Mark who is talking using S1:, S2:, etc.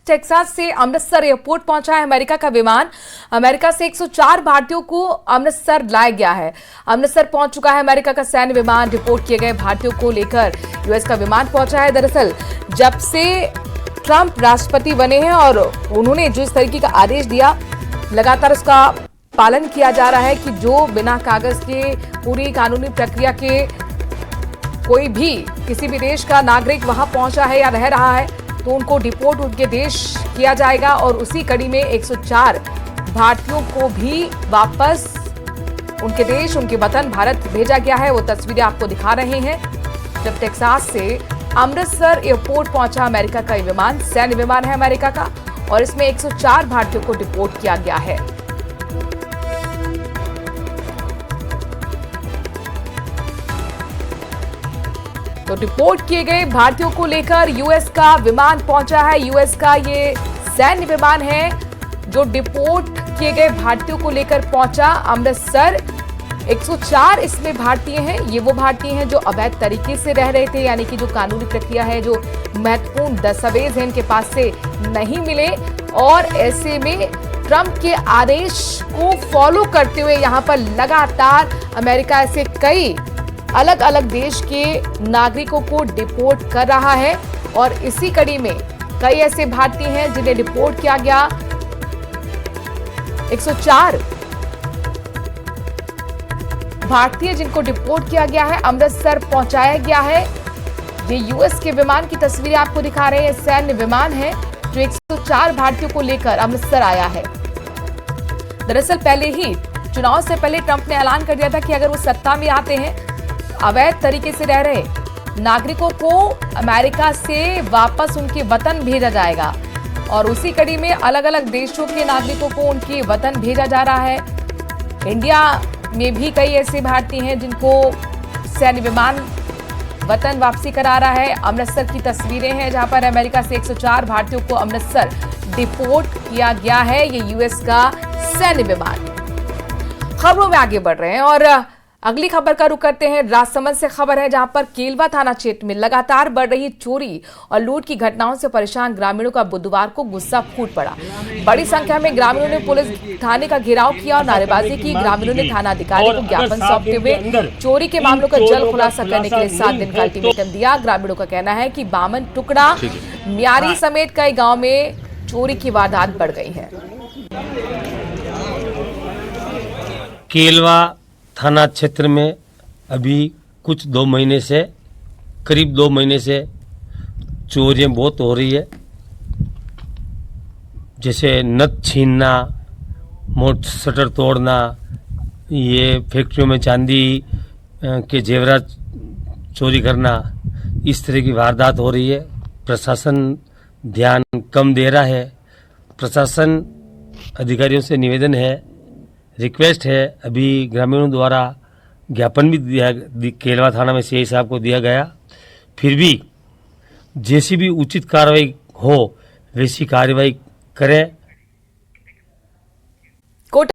S1: Texas से Amritsar airport पहुंचा है अमेरिका का विमान। अमेरिका से 104 भारतीयों को अमृतसर लाया गया है। अमृतसर पहुंच चुका है अमेरिका का सैन्य विमान। डिपोर्ट किए गए भारतीयों को लेकर यूएस का विमान पहुंचा है। दरअसल जब से ट्रंप राष्ट्रपति बने हैं और उन्होंने जो इस तरीके का आदेश दिया, लगातार उसका पालन किया जा रहा है कि जो बिना कागज के पूरी कानूनी प्रक्रिया के कोई भी किसी भी देश का नागरिक वहां पहुंचा है या रह रहा है तो उनको डिपोर्ट उनके देश किया जाएगा। और उसी कड़ी में 104 भारतीयों को भी वापस उनके देश, उनके वतन भारत भेजा गया है। वो तस्वीरें आपको दिखा रहे हैं जब टेक्सास से अमृतसर एयरपोर्ट पहुंचा अमेरिका का विमान। सैन्य विमान है अमेरिका का और इसमें 104 भारतीयों को डिपोर्ट किया गया है। तो डिपोर्ट किए गए भारतीयों को लेकर यूएस का विमान पहुंचा है। यूएस का ये सैन्य विमान है जो डिपोर्ट किए गए भारतीयों को लेकर पहुंचा अमृतसर। 104 इसमें भारतीय हैं। ये वो भारतीय हैं जो अवैध तरीके से रह रहे थे, यानी कि जो कानूनी प्रक्रिया है, जो महत्वपूर्ण दस्तावेज हैं, इनके पास से नहीं मिले। और ऐसे में ट्रंप के आदेश को फॉलो करते हुए यहां पर लगातार अमेरिका ऐसे कई अलग अलग देश के नागरिकों को डिपोर्ट कर रहा है। और इसी कड़ी में कई ऐसे भारतीय हैं जिन्हें डिपोर्ट किया गया। 104 भारतीय जिनको डिपोर्ट किया गया है, अमृतसर पहुंचाया गया है। ये यूएस के विमान की तस्वीरें आपको दिखा रहे हैं। सैन्य विमान है जो 104 भारतीयों को लेकर अमृतसर आया है। दरअसल पहले ही चुनाव से पहले ट्रंप ने ऐलान कर दिया था कि अगर वो सत्ता में आते हैं, अवैध तरीके से रह रहे नागरिकों को अमेरिका से वापस उनके वतन भेजा जाएगा। और उसी कड़ी में अलग अलग देशों के नागरिकों को उनके वतन भेजा जा रहा है। इंडिया में भी कई ऐसे भारतीय हैं जिनको सैन्य विमान वतन वापसी करा रहा है। अमृतसर की तस्वीरें हैं जहां पर अमेरिका से 104 भारतीयों को अमृतसर डिपोर्ट किया गया है। ये यूएस का सैन्य विमान। खबरों में आगे बढ़ रहे हैं और अगली खबर का रुख करते हैं। राजसमंद से खबर है जहां पर केलवा थाना क्षेत्र में लगातार बढ़ रही चोरी और लूट की घटनाओं से परेशान ग्रामीणों का बुधवार को गुस्सा फूट पड़ा। बड़ी संख्या में ग्रामीणों ने पुलिस थाने का घेराव किया और नारेबाजी की। ग्रामीणों ने थाना अधिकारी को ज्ञापन सौंपते हुए चोरी के मामलों का जल्द खुलासा करने के लिए 7 दिन का अल्टीमेटम दिया। ग्रामीणों का कहना है कि बामन टुकड़ा, म्यारी समेत कई गाँव में चोरी की वारदात बढ़ गई है।
S2: केलवा थाना क्षेत्र में अभी कुछ करीब 2 महीने से चोरियां बहुत हो रही है। जैसे नथ छीनना, शटर तोड़ना, ये फैक्ट्रियों में चांदी के जेवरात चोरी करना, इस तरह की वारदात हो रही है। प्रशासन ध्यान कम दे रहा है। प्रशासन अधिकारियों से निवेदन है, रिक्वेस्ट है, अभी ग्रामीणों द्वारा ज्ञापन भी दिया केलवा थाना में सीआई साहब को दिया गया। फिर भी जैसी भी उचित कार्रवाई हो वैसी कार्रवाई करें।